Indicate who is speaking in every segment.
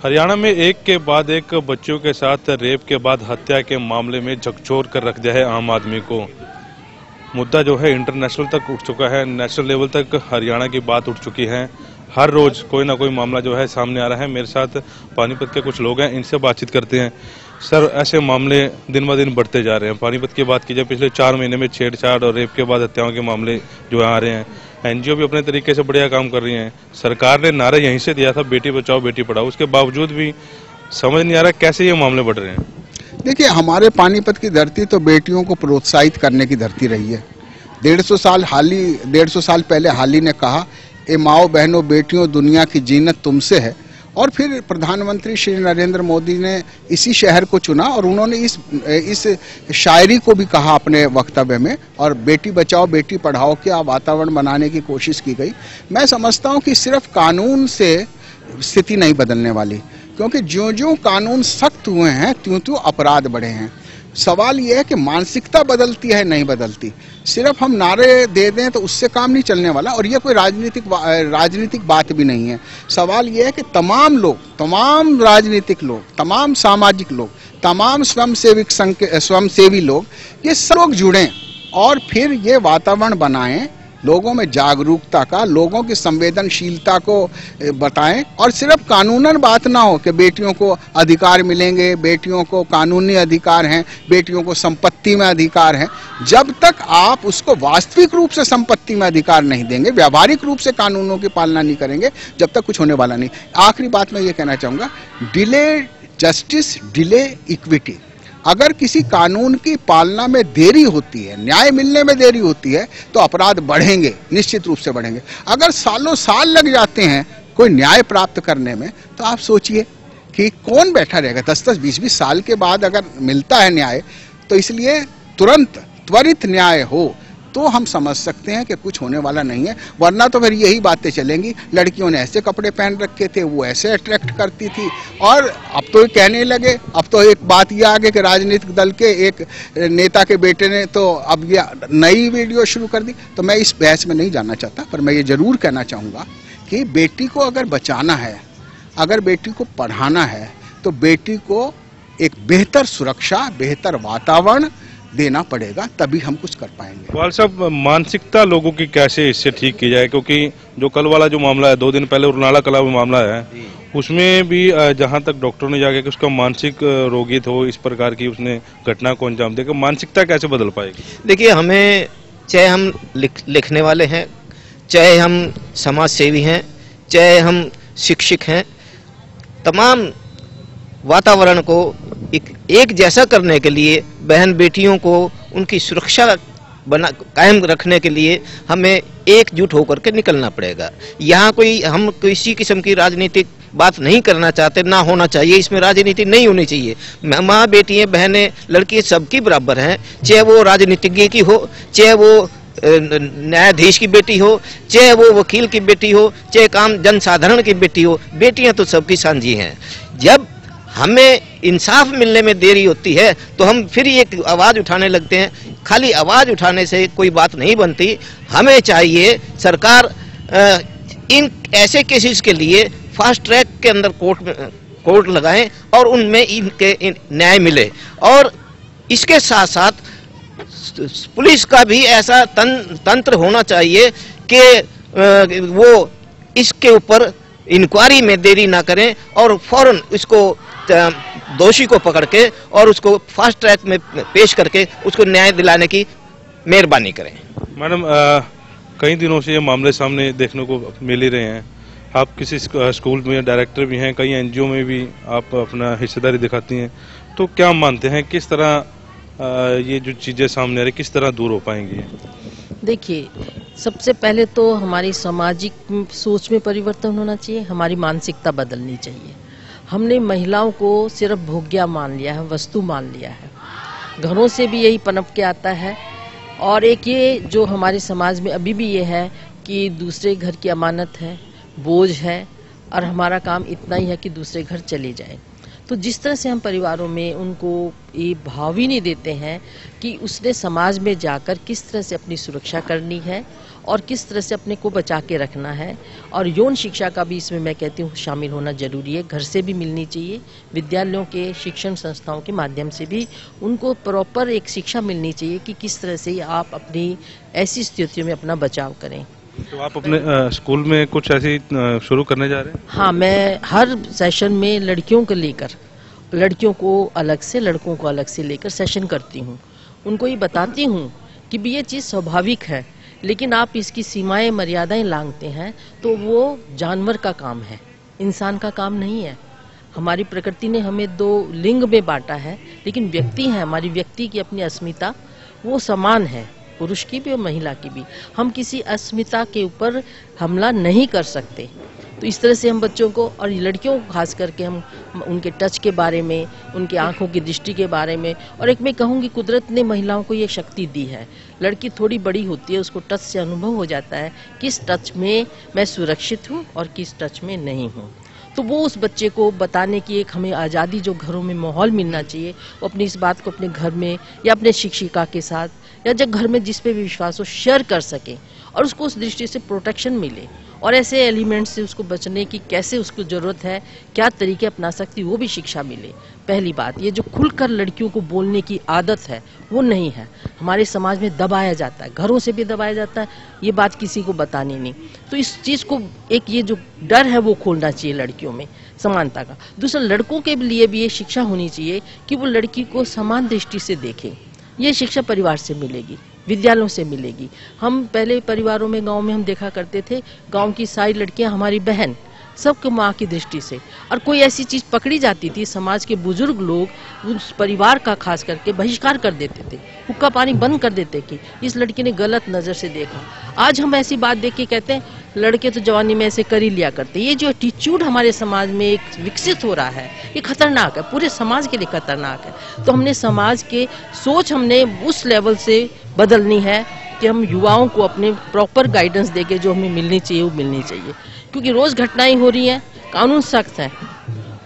Speaker 1: हरियाणा में एक के बाद एक बच्चों के साथ रेप के बाद हत्या के मामले में झकझोर कर रख दिया है आम आदमी को। मुद्दा जो है इंटरनेशनल तक उठ चुका है, नेशनल लेवल तक हरियाणा की बात उठ चुकी है। हर रोज कोई ना कोई मामला जो है सामने आ रहा है। मेरे साथ पानीपत के कुछ लोग हैं, इनसे बातचीत करते हैं। सर, ऐसे मामले दिन ब दिन बढ़ते जा रहे हैं। पानीपत की बात की जाए, पिछले 4 महीने में छेड़छाड़ और रेप के बाद हत्याओं के मामले जो आ रहे हैं। एनजीओ भी अपने तरीके से बढ़िया काम कर रही हैं। सरकार ने नारा यहीं से दिया था, बेटी बचाओ बेटी पढ़ाओ, उसके बावजूद भी समझ नहीं आ रहा कैसे ये मामले बढ़ रहे हैं।
Speaker 2: देखिए, हमारे पानीपत की धरती तो बेटियों को प्रोत्साहित करने की धरती रही है। 150 साल पहले हाली ने कहा, ए माओ बहनों बेटियों दुनिया की जीनत तुमसे है। और फिर प्रधानमंत्री श्री नरेंद्र मोदी ने इसी शहर को चुना और उन्होंने इस शायरी को भी कहा अपने वक्तव्य में, और बेटी बचाओ बेटी पढ़ाओ का वातावरण बनाने की कोशिश की गई। मैं समझता हूं कि सिर्फ कानून से स्थिति नहीं बदलने वाली, क्योंकि ज्यों-ज्यों कानून सख्त हुए हैं त्यों-त्यों अपराध बढ़े हैं। सवाल यह है कि मानसिकता बदलती है नहीं बदलती। सिर्फ हम नारे दे दें तो उससे काम नहीं चलने वाला, और यह कोई राजनीतिक बात भी नहीं है। सवाल यह है कि तमाम लोग, तमाम राजनीतिक लोग, तमाम सामाजिक लोग, तमाम स्वयंसेवी लोग, ये सब लोग जुड़ें और फिर ये वातावरण बनाएं, लोगों में जागरूकता का, लोगों की संवेदनशीलता को बताएं। और सिर्फ कानूनन बात ना हो कि बेटियों को अधिकार मिलेंगे, बेटियों को कानूनी अधिकार हैं, बेटियों को संपत्ति में अधिकार है। जब तक आप उसको वास्तविक रूप से संपत्ति में अधिकार नहीं देंगे, व्यावहारिक रूप से कानूनों की पालना नहीं करेंगे, जब तक कुछ होने वाला नहीं। आखिरी बात मैं ये कहना चाहूँगा, डिले जस्टिस, डिले इक्विटी। अगर किसी कानून की पालना में देरी होती है, न्याय मिलने में देरी होती है, तो अपराध बढ़ेंगे, निश्चित रूप से बढ़ेंगे। अगर सालों साल लग जाते हैं कोई न्याय प्राप्त करने में, तो आप सोचिए कि कौन बैठा रहेगा। 10-10, 20-20 साल के बाद अगर मिलता है न्याय, तो इसलिए तुरंत त्वरित न्याय हो तो हम समझ सकते हैं कि कुछ होने वाला नहीं है। वरना तो फिर यही बातें चलेंगी, लड़कियों ने ऐसे कपड़े पहन रखे थे, वो ऐसे अट्रैक्ट करती थी। और अब तो कहने लगे, अब तो एक बात ये आ गई कि राजनीतिक दल के एक नेता के बेटे ने तो अब ये नई वीडियो शुरू कर दी। तो मैं इस बहस में नहीं जाना चाहता, पर मैं ये जरूर कहना चाहूँगा कि बेटी को अगर बचाना है, अगर बेटी को पढ़ाना है, तो बेटी को एक बेहतर सुरक्षा, बेहतर वातावरण देना पड़ेगा, तभी हम कुछ कर पाएंगे।
Speaker 1: वाल साहब, मानसिकता लोगों की कैसे इससे ठीक की जाए? क्योंकि जो कल वाला जो मामला है, 2 दिन पहले उरनाला कला में मामला है, उसमें भी जहां तक डॉक्टर ने जाके कि उसका मानसिक रोगित हो, इस प्रकार की उसने घटना को अंजाम देकर, मानसिकता कैसे बदल पाएगी?
Speaker 3: देखिए, हमें चाहे हम लिखने वाले हैं, चाहे हम समाज सेवी हैं, चाहे हम शिक्षक हैं, तमाम वातावरण को एक जैसा करने के लिए, बहन बेटियों को उनकी सुरक्षा कायम रखने के लिए हमें एकजुट होकर के निकलना पड़ेगा। यहाँ हम किसी किस्म की राजनीतिक बात नहीं करना चाहते, ना होना चाहिए, इसमें राजनीति नहीं होनी चाहिए। माँ बेटियाँ बहनें लड़की सबकी बराबर हैं, चाहे वो राजनीतिज्ञ की हो, चाहे वो न्यायाधीश की बेटी हो, चाहे वो वकील की बेटी हो, चाहे काम जनसाधारण की बेटी हो, बेटियां तो सबकी साझी हैं। जब हमें इंसाफ मिलने में देरी होती है तो हम फिर एक आवाज उठाने लगते हैं। खाली आवाज उठाने से कोई बात नहीं बनती। हमें चाहिए सरकार इन ऐसे केसेस के लिए फास्ट ट्रैक के अंदर कोर्ट लगाएं और उनमें इनके न्याय मिले। और इसके साथ साथ पुलिस का भी ऐसा तंत्र होना चाहिए कि वो इसके ऊपर इंक्वायरी में देरी ना करें और फौरन इसको दोषी को पकड़ के और उसको फास्ट ट्रैक में पेश करके उसको न्याय दिलाने की मेहरबानी करें।
Speaker 1: मैडम, कई दिनों से ये मामले सामने देखने को मिल ही रहे हैं। आप किसी स्कूल में डायरेक्टर भी हैं, कई एनजीओ में भी आप अपना हिस्सेदारी दिखाती हैं, तो क्या मानते हैं किस तरह ये जो चीजें सामने आ रही, किस तरह दूर हो पाएंगी?
Speaker 4: देखिए, सबसे पहले तो हमारी सामाजिक सोच में परिवर्तन होना चाहिए, हमारी मानसिकता बदलनी चाहिए। हमने महिलाओं को सिर्फ भोग्या मान लिया है, वस्तु मान लिया है। घरों से भी यही पनप के आता है। और एक ये जो हमारे समाज में अभी भी ये है कि दूसरे घर की अमानत है, बोझ है, और हमारा काम इतना ही है कि दूसरे घर चले जाए। तो जिस तरह से हम परिवारों में उनको ये भाव ही नहीं देते हैं कि उसने समाज में जाकर किस तरह से अपनी सुरक्षा करनी है और किस तरह से अपने को बचा के रखना है। और यौन शिक्षा का भी इसमें मैं कहती हूँ शामिल होना जरूरी है। घर से भी मिलनी चाहिए, विद्यालयों के शिक्षण संस्थाओं के माध्यम से भी उनको प्रॉपर एक शिक्षा मिलनी चाहिए कि किस तरह से आप अपनी ऐसी स्थितियों में अपना बचाव करें।
Speaker 1: तो आप अपने स्कूल में कुछ ऐसी शुरू करने जा रहे हैं?
Speaker 4: हाँ, मैं हर सेशन में लड़कियों को लेकर, लड़कियों को अलग से लड़कों को अलग से लेकर सेशन करती हूँ। उनको ये बताती हूँ कि भी ये चीज़ स्वाभाविक है, लेकिन आप इसकी सीमाएं मर्यादाएं लांघते हैं तो वो जानवर का काम है, इंसान का काम नहीं है। हमारी प्रकृति ने हमें 2 लिंग में बांटा है, लेकिन व्यक्ति है, हमारी व्यक्ति की अपनी अस्मिता वो समान है, पुरुष की भी और महिला की भी। हम किसी अस्मिता के ऊपर हमला नहीं कर सकते। तो इस तरह से हम बच्चों को और लड़कियों को खास करके हम उनके टच के बारे में, उनके आंखों की दृष्टि के बारे में, और एक मैं कहूँगी कुदरत ने महिलाओं को ये शक्ति दी है। लड़की थोड़ी बड़ी होती है, उसको टच से अनुभव हो जाता है किस टच में मैं सुरक्षित हूँ और किस टच में नहीं हूँ। तो वो उस बच्चे को बताने की एक हमें आज़ादी, जो घरों में माहौल मिलना चाहिए, वो अपनी इस बात को अपने घर में या अपने शिक्षिका के साथ या जब घर में जिस पे भी विश्वास हो शेयर कर सके और उसको उस दृष्टि से प्रोटेक्शन मिले। और ऐसे एलिमेंट से उसको बचने की कैसे उसको जरूरत है, क्या तरीके अपना सकती, वो भी शिक्षा मिले। पहली बात, ये जो खुलकर लड़कियों को बोलने की आदत है वो नहीं है। हमारे समाज में दबाया जाता है, घरों से भी दबाया जाता है, ये बात किसी को बतानी नहीं। तो इस चीज़ को एक ये जो डर है वो खोलना चाहिए लड़कियों में, समानता का। दूसरा, लड़कों के लिए भी ये शिक्षा होनी चाहिए कि वो लड़की को समान दृष्टि से देखें। ये शिक्षा परिवार से मिलेगी, विद्यालयों से मिलेगी। हम पहले परिवारों में, गांव में हम देखा करते थे, गांव की सारी लड़कियां हमारी बहन, सबको माँ की दृष्टि से। और कोई ऐसी चीज पकड़ी जाती थी, समाज के बुजुर्ग लोग उस परिवार का खास करके बहिष्कार कर देते थे, हुक्का पानी बंद कर देते कि इस लड़की ने गलत नजर से देखा। आज हम ऐसी बात देख के कहते हैं लड़के तो जवानी में ऐसे कर ही लिया करते। ये जो एटीट्यूड हमारे समाज में एक विकसित हो रहा है, ये खतरनाक है, पूरे समाज के लिए खतरनाक है। तो हमने समाज के सोच हमने उस लेवल से बदलनी है कि हम युवाओं को अपने प्रॉपर गाइडेंस देके जो हमें मिलनी चाहिए वो मिलनी चाहिए। क्योंकि रोज घटनाएं हो रही हैं, कानून सख्त है,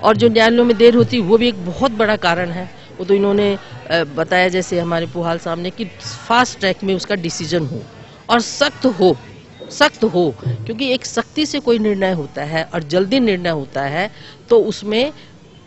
Speaker 4: और जो न्यायालयों में देर होती है वो भी एक बहुत बड़ा कारण है। वो तो इन्होंने बताया जैसे हमारे पुहाल साहब ने कि फास्ट ट्रैक में उसका डिसीजन हो और सख्त हो, क्योंकि एक सख्ती से कोई निर्णय होता है और जल्दी निर्णय होता है तो उसमें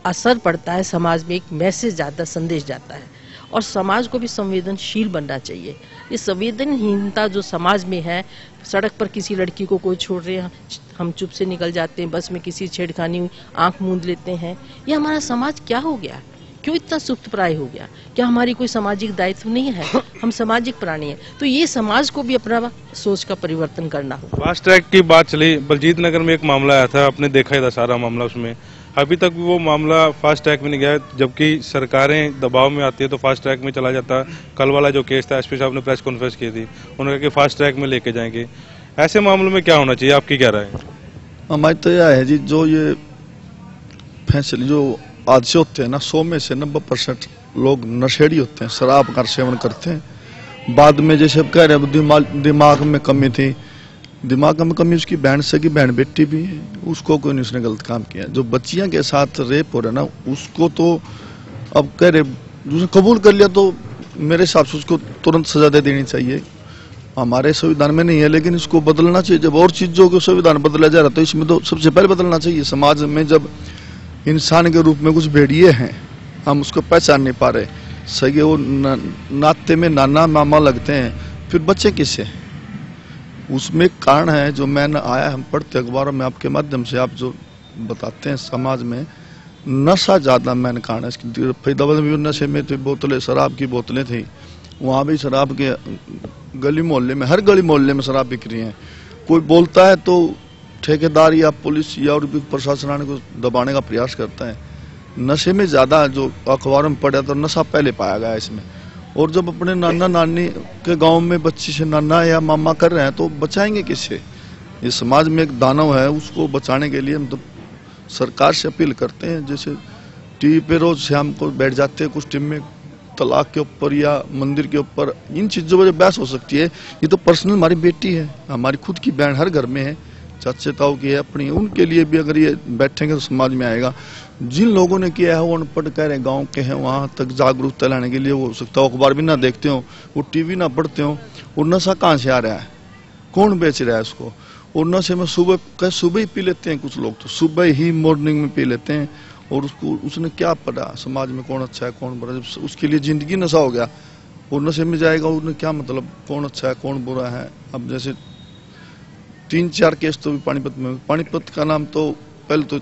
Speaker 4: असर पड़ता है, समाज में एक मैसेज जाता है, संदेश जाता है। और समाज को भी संवेदनशील बनना चाहिए। ये संवेदनहीनता जो समाज में है, सड़क पर किसी लड़की को कोई छोड़ रहे हैं, हम चुप से निकल जाते हैं, बस में किसी छेड़खानी आंख मूंद लेते हैं, ये हमारा समाज क्या हो गया? क्यों इतना सुप्तप्राय हो गया? क्या हमारी कोई सामाजिक दायित्व नहीं है? हम सामाजिक प्राणी हैं। तो ये समाज को भी अपना सोच का परिवर्तन करना होगा।
Speaker 1: फास्ट ट्रैक की बात चली, बलजीत नगर में एक मामला आया था, आपने देखा ही था सारा मामला। उसमें अभी तक वो मामला फास्ट ट्रैक में नहीं गया, जबकि सरकारें दबाव में आती है तो फास्ट ट्रैक में चला जाता। कल वाला जो केस था, एसपी साहब ने प्रेस कॉन्फ्रेंस की थी, उन्होंने कहा कि फास्ट ट्रैक में लेके जाएंगे। ऐसे मामलों में क्या होना चाहिए, आपकी क्या राय है?
Speaker 5: हमारी तो यह है जी, जो ये फैसले जो हादसे होते हैं ना, 100 में से 90% लोग नशेड़ी होते हैं, शराब का सेवन करते हैं। बाद में जैसे कह रहे दिमाग में कमी थी, दिमाग में कमी उसकी बहन से की बहन बेटी भी है, उसको कोई नहीं, उसने गलत काम किया। जो बच्चियां के साथ रेप हो रहा है ना, उसको तो अब कह रहे उसने कबूल कर लिया तो मेरे हिसाब से उसको तुरंत सजा दे देनी चाहिए। हमारे संविधान में नहीं है, लेकिन इसको बदलना चाहिए। जब और चीजों को संविधान बदला जा रहा है तो इसमें तो सबसे पहले बदलना चाहिए। समाज में जब इंसान के रूप में कुछ भेड़िए हैं, हम उसको पहचान नहीं पा रहे, सही वो नाते में नाना मामा लगते हैं, फिर बच्चे किससे? उसमें एक कारण है जो मैंने आया, हम पढ़ते अखबारों में, आपके माध्यम से आप जो बताते हैं, समाज में नशा ज्यादा मैंने कारण है इसकी। फरीदाबाद में नशे में थे, बोतलें, शराब की बोतलें थी, वहाँ भी शराब के गली मोहल्ले में, हर गली मोहल्ले में शराब बिक रही है। कोई बोलता है तो ठेकेदार या पुलिस या और भी प्रशासन को दबाने का प्रयास करता है। नशे में ज्यादा जो अखबारों में पड़ा तो नशा पहले पाया गया इसमें। और जब अपने नाना नानी के गांव में बच्ची से नाना या मामा कर रहे हैं तो बचाएंगे किससे? ये समाज में एक दानव है, उसको बचाने के लिए हम तो सरकार से अपील करते हैं। जैसे टीवी पे रोज शाम को बैठ जाते हैं कुछ टीम में, तलाक के ऊपर या मंदिर के ऊपर, इन चीजों पर बहस हो सकती है। ये तो पर्सनल हमारी बेटी है, हमारी खुद की बहन हर घर में है, चाचे ताऊ की है अपनी, उनके लिए भी अगर ये बैठेंगे तो समाज में आएगा। जिन लोगों ने किया है वो अनपढ़ कह रहे गांव के हैं, वहां तक जागरूकता लाने के लिए वो हो सकता है अखबार भी ना देखते हो, वो टीवी ना पढ़ते हो, और नशा कहाँ से आ रहा है, कौन बेच रहा है उसको। और नशे में सुबह ही पी लेते हैं कुछ लोग, तो सुबह ही मॉर्निंग में पी लेते हैं। और उसको उसने क्या पता समाज में कौन अच्छा है कौन बुरा है, उसके लिए जिंदगी नशा हो गया। और नशे में जाएगा उसने क्या मतलब कौन अच्छा है कौन बुरा है। अब जैसे 3-4 केस तो भी पानीपत में, पानीपत का नाम तो पहले तो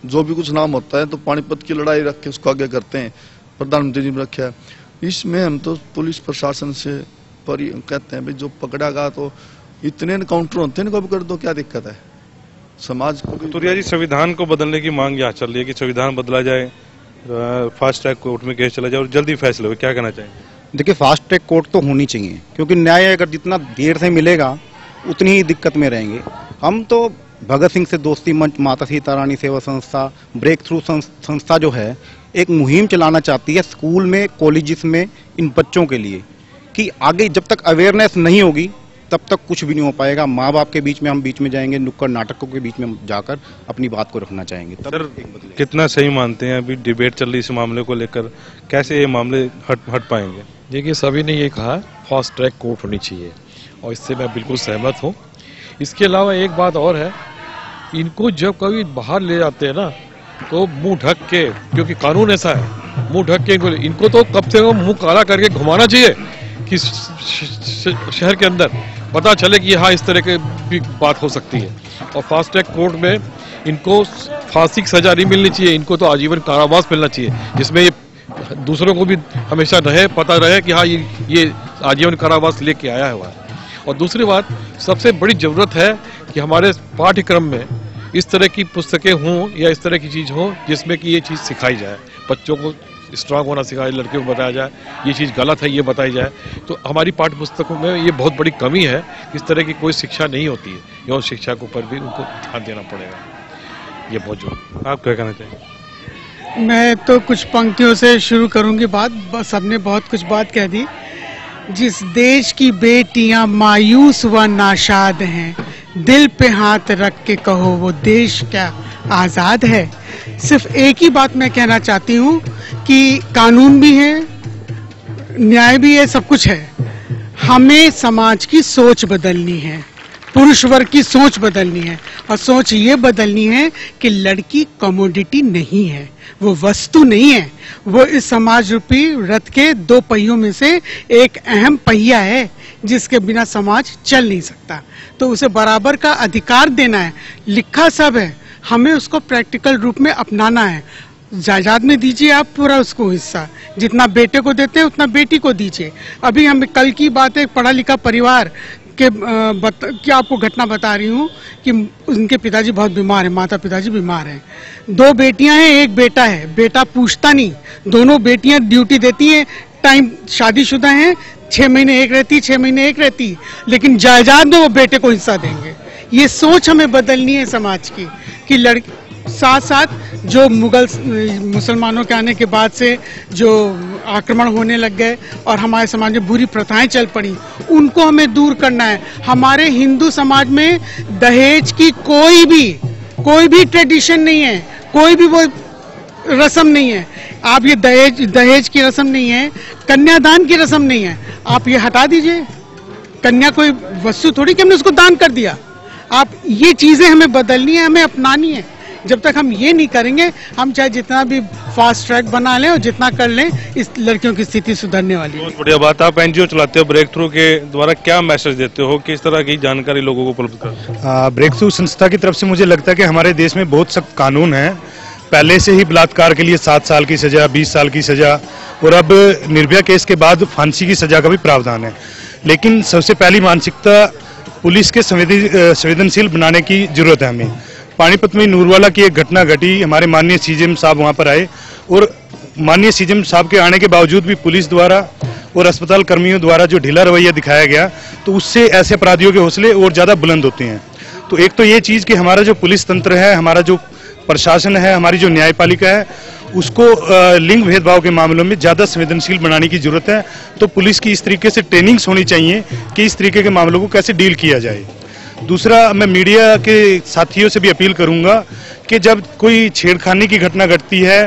Speaker 5: जो भी कुछ नाम होता है तो पानीपत की लड़ाई रख के उसको आगे करते हैं, प्रधानमंत्री जी ने रखा है। इसमें हम तो पुलिस प्रशासन से पर कहते हैं भाई जो पकड़ागा तो इतने एनकाउंटर होते हैं, इनको भी कर दो, क्या दिक्कत है समाज को।
Speaker 1: कथुरिया जी, संविधान को बदलने की मांग यहाँ चल रही है कि संविधान बदला जाए, फास्ट ट्रैक कोर्ट में केस चला जाए और जल्दी फैसले हो, क्या कहना चाहेंगे?
Speaker 6: देखिए, फास्ट ट्रैक कोर्ट तो होनी चाहिए, क्योंकि न्याय अगर जितना देर से मिलेगा उतनी ही दिक्कत में रहेंगे। हम तो भगत सिंह से दोस्ती मंच, माता सीतारानी सेवा संस्था, ब्रेक थ्रू संस्था जो है एक मुहिम चलाना चाहती है स्कूल में, कॉलेजेस में इन बच्चों के लिए, कि आगे जब तक अवेयरनेस नहीं होगी तब तक कुछ भी नहीं हो पाएगा। माँ बाप के बीच में हम बीच में जाएंगे, नुक्कड़ नाटकों के बीच में जाकर अपनी बात को रखना चाहेंगे।
Speaker 1: सर, कितना सही मानते हैं अभी डिबेट चल रही इस मामले को लेकर, कैसे ये मामले हट पाएंगे?
Speaker 7: देखिए, सभी ने ये कहा फास्ट ट्रैक कोर्ट होनी चाहिए और इससे मैं बिल्कुल सहमत हूँ। इसके अलावा एक बात और है, इनको जब कभी बाहर ले जाते हैं ना तो मुंह ढक के, क्योंकि कानून ऐसा है, मुंह ढक के इनको तो कम से कम मुंह काला करके घुमाना चाहिए कि शहर के अंदर पता चले कि हाँ इस तरह की भी बात हो सकती है। और फास्ट ट्रैक कोर्ट में इनको फांसी की सजा नहीं मिलनी चाहिए, इनको तो आजीवन कारावास मिलना चाहिए, जिसमें ये दूसरों को भी हमेशा पता रहे कि हाँ ये आजीवन कारावास लेके आया हुआ है। और दूसरी बात, सबसे बड़ी जरूरत है कि हमारे पाठ्यक्रम में इस तरह की पुस्तकें हों या इस तरह की चीज़ हो जिसमें कि ये चीज़ सिखाई जाए, बच्चों को स्ट्रांग होना सिखाया, लड़कियों को बताया जाए ये चीज़ गलत है ये बताई जाए। तो हमारी पाठ्य पुस्तकों में ये बहुत बड़ी कमी है, इस तरह की कोई शिक्षा नहीं होती है। यौन शिक्षा के ऊपर भी उनको ध्यान देना पड़ेगा, ये बहुत जरूरी। आप क्या कहना चाहिए?
Speaker 8: मैं तो कुछ पंक्तियों से शुरू करूंगी बात, बस सबने बहुत कुछ बात कह दी। जिस देश की बेटियां मायूस व नाशाद हैं, दिल पे हाथ रख के कहो वो देश क्या आज़ाद है। सिर्फ एक ही बात मैं कहना चाहती हूँ कि कानून भी है, न्याय भी है, सब कुछ है। हमें समाज की सोच बदलनी है, पुरुष वर्ग की सोच बदलनी है। और सोच ये बदलनी है कि लड़की कमोडिटी नहीं है, वो वस्तु नहीं है, वो इस समाज रूपी रथ के 2 पहियों में से एक अहम पहिया है जिसके बिना समाज चल नहीं सकता। तो उसे बराबर का अधिकार देना है, लिखा सब है, हमें उसको प्रैक्टिकल रूप में अपनाना है। जायदाद में दीजिए आप पूरा उसको हिस्सा, जितना बेटे को देते हैं उतना बेटी को दीजिए। अभी हम कल की बात है, पढ़ा लिखा परिवार के क्या आपको घटना बता रही हूँ कि उनके पिताजी बहुत बीमार हैं, माता पिताजी बीमार हैं, 2 बेटियां हैं 1 बेटा है। बेटा पूछता नहीं, दोनों बेटियां ड्यूटी देती हैं, टाइम शादीशुदा हैं, 6 महीने एक रहती, 6 महीने एक रहती, लेकिन जायदाद में वो बेटे को हिस्सा देंगे। ये सोच हमें बदलनी है समाज की कि लड़की साथ साथ जो मुसलमानों के आने के बाद से जो आक्रमण होने लग गए और हमारे समाज में बुरी प्रथाएं चल पड़ी, उनको हमें दूर करना है। हमारे हिंदू समाज में दहेज की कोई भी ट्रेडिशन नहीं है, कोई भी वो रस्म नहीं है। आप ये दहेज की रस्म नहीं है, कन्यादान की रस्म नहीं है, आप ये हटा दीजिए। कन्या कोई वस्तु थोड़ी कि हमने उसको दान कर दिया। आप ये चीजें हमें बदलनी है, हमें अपनानी है। जब तक हम ये नहीं करेंगे, हम चाहे जितना भी फास्ट ट्रैक बना लें और जितना कर लें, इस लड़कियों की स्थिति सुधरने वाली है।
Speaker 1: बहुत बढ़िया बात। आप एनजीओ चलाते हो, ब्रेक थ्रू के द्वारा क्या मैसेज देते हो, किस तरह की जानकारी लोगों को उपलब्ध करते?
Speaker 9: ब्रेक थ्रू संस्था की तरफ से मुझे लगता है कि हमारे देश में बहुत सख्त कानून है। पहले से ही बलात्कार के लिए 7 साल की सजा, 20 साल की सजा और अब निर्भया केस के बाद फांसी की सजा का भी प्रावधान है। लेकिन सबसे पहली मानसिकता पुलिस के संवेदनशील बनाने की जरूरत है हमें। पानीपत में नूरवाला की एक घटना घटी, हमारे माननीय सीजेएम साहब वहां पर आए और माननीय सीजेएम साहब के आने के बावजूद भी पुलिस द्वारा और अस्पताल कर्मियों द्वारा जो ढीला रवैया दिखाया गया, तो उससे ऐसे अपराधियों के हौसले और ज्यादा बुलंद होते हैं। तो एक तो ये चीज कि हमारा जो पुलिस तंत्र है, हमारा जो प्रशासन है, हमारी जो न्यायपालिका है, उसको लिंग भेदभाव के मामलों में ज्यादा संवेदनशील बनाने की जरूरत है। तो पुलिस की इस तरीके से ट्रेनिंग्स होनी चाहिए कि इस तरीके के मामलों को कैसे डील किया जाए। दूसरा, मैं मीडिया के साथियों से भी अपील करूंगा कि जब कोई छेड़खानी की घटना घटती है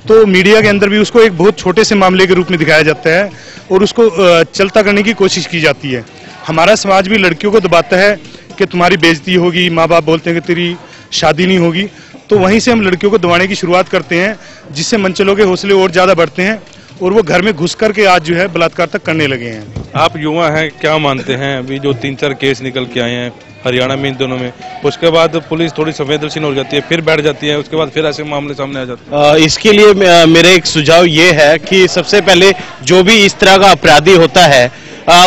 Speaker 9: तो मीडिया के अंदर भी उसको एक बहुत छोटे से मामले के रूप में दिखाया जाता है और उसको चलता करने की कोशिश की जाती है। हमारा समाज भी लड़कियों को दबाता है कि तुम्हारी बेइज्जती होगी, माँ बाप बोलते हैं कि तेरी शादी नहीं होगी, तो वहीं से हम लड़कियों को दबाने की शुरुआत करते हैं, जिससे मनचलों के हौसले और ज्यादा बढ़ते हैं और वो घर में घुस करके आज जो है बलात्कार तक करने लगे हैं।
Speaker 1: आप युवा हैं, क्या मानते हैं अभी जो 3-4 केस निकल के आए हैं हरियाणा में इन दोनों में, उसके बाद पुलिस थोड़ी संवेदनशील हो जाती है, फिर बैठ जाती है, उसके बाद फिर ऐसे मामले सामने आ जाते हैं?
Speaker 10: इसके लिए मेरा एक सुझाव ये है कि सबसे पहले जो भी इस तरह का अपराधी होता है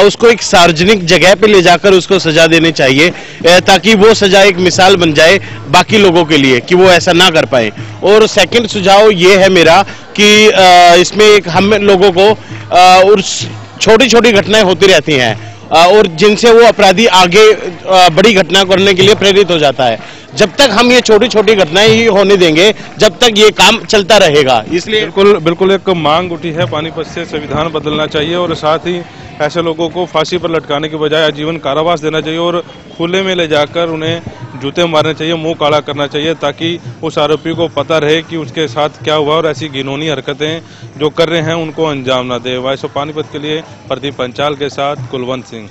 Speaker 10: उसको एक सार्वजनिक जगह पे ले जाकर उसको सजा देनी चाहिए, ताकि वो सजा एक मिसाल बन जाए बाकी लोगों के लिए कि वो ऐसा ना कर पाए। और सेकंड सुझाव ये है मेरा कि इसमें एक हम लोगों को और छोटी छोटी घटनाएं होती रहती हैं और जिनसे वो अपराधी आगे बड़ी घटना करने के लिए प्रेरित हो जाता है। जब तक हम ये छोटी छोटी घटनाएं ही होने देंगे, जब तक ये काम चलता रहेगा। इसलिए
Speaker 1: बिल्कुल एक मांग उठी है पानीपत से, संविधान बदलना चाहिए और साथ ही ऐसे लोगों को फांसी पर लटकाने के बजाय आजीवन कारावास देना चाहिए और खुले में ले जाकर उन्हें जूते मारने चाहिए, मुंह काला करना चाहिए, ताकि उस आरोपी को पता रहे कि उसके साथ क्या हुआ और ऐसी घिनौनी हरकतें जो कर रहे हैं उनको अंजाम ना दे। वॉइस ऑफ पानीपत के लिए प्रदीप पंचाल के साथ कुलवंत सिंह।